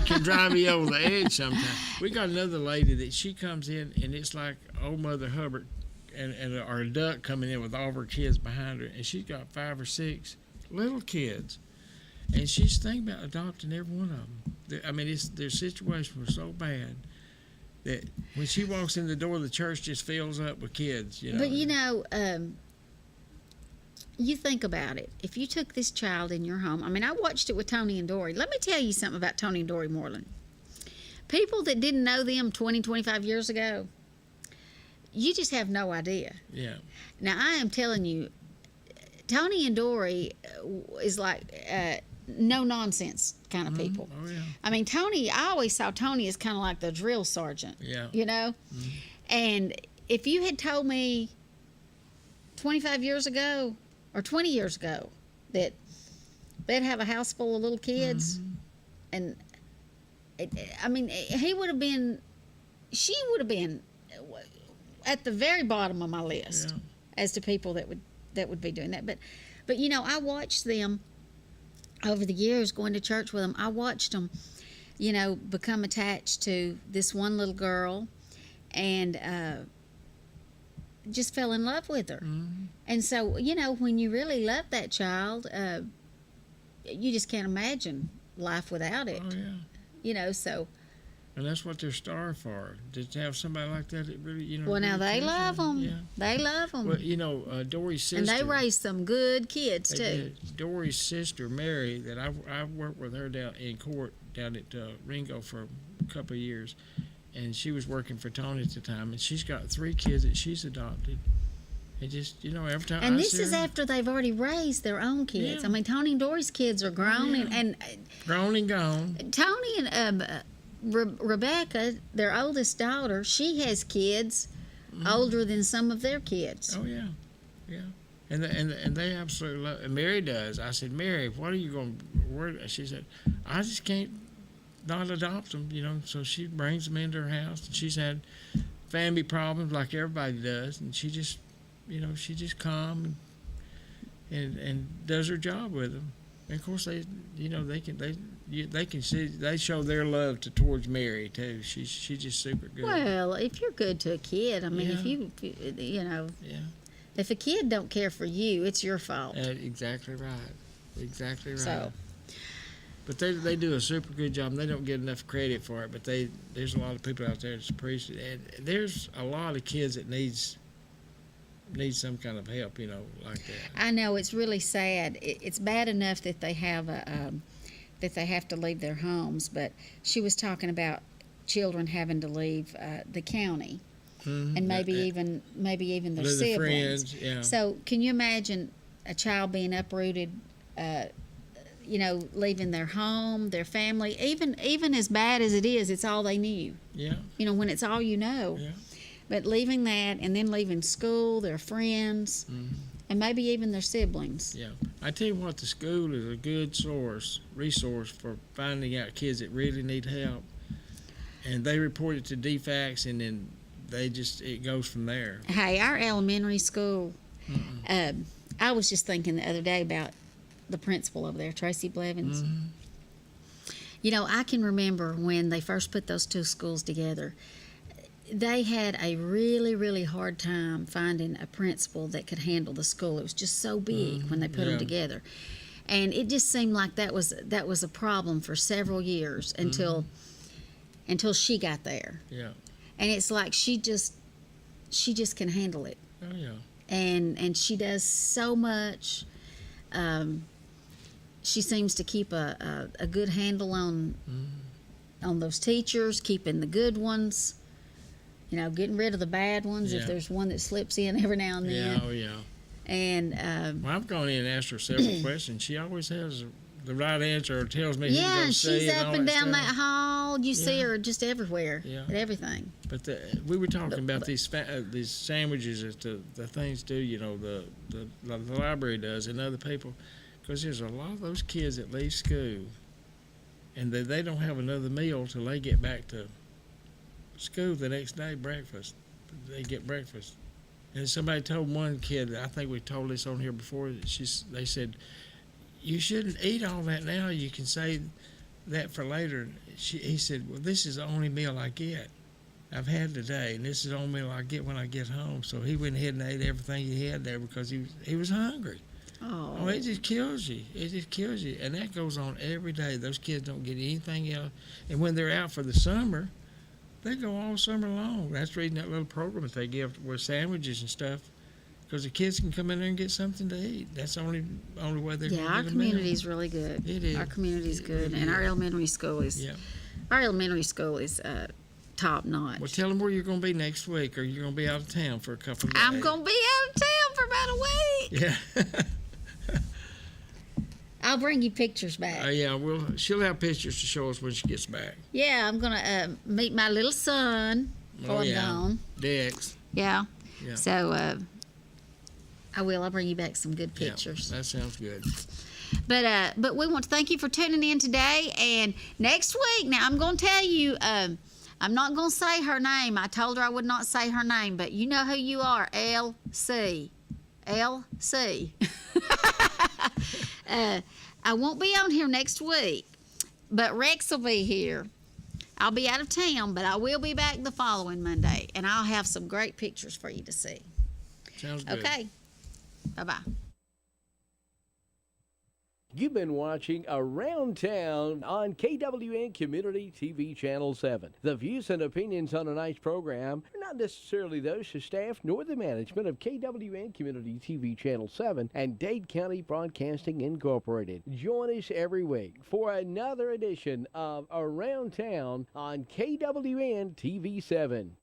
Can drive you over the edge sometimes. We got another lady that she comes in, and it's like old Mother Hubbard or a duck coming in with all of her kids behind her, and she's got 5 or 6 little kids, and she's thinking about adopting every one of them. I mean, their situation was so bad that when she walks in the door, the church just fills up with kids. You know. But you think about it. If you took this child in your home, I mean, I watched it with Tony and Dory. Let me tell you something about Tony and Dory Moreland. People that didn't know them 20, 25 years ago, you just have no idea. Yeah. Now, I am telling you, Tony and Dory is like no-nonsense kind of people. Oh, yeah. I mean, Tony, I always saw Tony as kind of like the drill sergeant. Yeah. You know? Mm-hmm. And if you had told me 25 years ago or 20 years ago that they'd have a house full of little kids, and she would have been at the very bottom of my list as to people that would be doing that. But I watched them over the years going to church with them. I watched them, become attached to this one little girl, and just fell in love with her. Mm-hmm. And so, when you really love that child, you just can't imagine life without it. Oh, yeah. So. And that's what they're starved for, just to have somebody like that that really, Well, now really they love them. Yeah. They love them. Well, Dory's sister. And they raised some good kids, too. Did. Dory's sister, Mary, that I worked with her down in court down at Ringo for a couple of years. And she was working for Tony at the time. And she's got 3 kids that she's adopted. And just, every time and this is after they've already raised their own kids. Yeah. I mean, Tony and Dory's kids are grown and grown and gone. Tony and Rebecca, their oldest daughter, she has kids older than some of their kids. Oh yeah, yeah, and they absolutely love. And Mary does. I said, Mary, what are you going to? She said, I just can't not adopt them. So she brings them into her house. And she's had family problems like everybody does, and she just, she just calm and does her job with them. And of course, they can see, they show their love towards Mary too. She's just super good. Well, if you're good to a kid, I mean, if a kid don't care for you, it's your fault. Exactly right. Exactly right. So. But they do a super good job. And they don't get enough credit for it. But there's a lot of people out there that's appreciate it. And there's a lot of kids that need some kind of help, like that. I know, it's really sad. It's bad enough that they have that they have to leave their homes, but she was talking about children having to leave the county, and maybe even their siblings. Friends, yeah. So can you imagine a child being uprooted? Leaving their home, their family, even as bad as it is, it's all they knew. Yeah. When it's all you know. Yeah. But leaving that and then leaving school, their friends, and maybe even their siblings. Yeah. I tell you what, the school is a good resource for finding out kids that really need help. And they report it to DFACS, and then it goes from there. Hey, our elementary school, I was just thinking the other day about the principal over there, Tracy Blevins. I can remember when they first put those two schools together. They had a really, really hard time finding a principal that could handle the school. It was just so big when they put them together. And it just seemed like that was a problem for several years until she got there. Yeah. And it's like she just can handle it. Oh yeah. And she does so much. She seems to keep a good handle on those teachers, keeping the good ones. Getting rid of the bad ones if there's one that slips in every now and then. Yeah, oh yeah. And well, I've gone in and asked her several questions. She always has the right answer, or tells me who to go see. She's up and down that stuff. hall. You see her just everywhere at everything. But we were talking about these sandwiches that the things do. The library does, and other people, because there's a lot of those kids that leave school, and they don't have another meal till they get back to school the next day. Breakfast, they get breakfast. And somebody told one kid, I think we told this on here before, they said, you shouldn't eat all that now, you can save that for later. He said, well, this is the only meal I get. I've had today, and this is the only meal I get when I get home. So he went ahead and ate everything he had there because he was hungry. Oh, it just kills you. It just kills you. And that goes on every day. Those kids don't get anything else. And when they're out for the summer, they go all summer long. That's reading that little program that they give with sandwiches and stuff, because the kids can come in there and get something to eat. That's the only way they're going to get a meal. Yeah, our community's really good. It is. Our community's good, and our elementary school is. Yeah. Our elementary school is top notch. Well, tell them where you're going to be next week, or you're going to be out of town for a couple of days. I'm going to be out of town for about a week. Yeah. I'll bring you pictures back. Yeah, she'll have pictures to show us when she gets back. Yeah, I'm going to meet my little son before I'm gone. Dex. Yeah. So I will. I'll bring you back some good pictures. Yeah, that sounds good. But we want to thank you for tuning in today. And next week, now I'm going to tell you, I'm not going to say her name. I told her I would not say her name, but you know who you are, LC. LC. I won't be on here next week, but Rex will be here. I'll be out of town, but I will be back the following Monday, and I'll have some great pictures for you to see. Sounds good. Okay. Bye-bye. You've been watching Around Town on KWN Community TV Channel 7. The views and opinions on tonight's program are not necessarily those of staff nor the management of KWN Community TV Channel 7 and Dade County Broadcasting Incorporated. Join us every week for another edition of Around Town on KWN TV 7.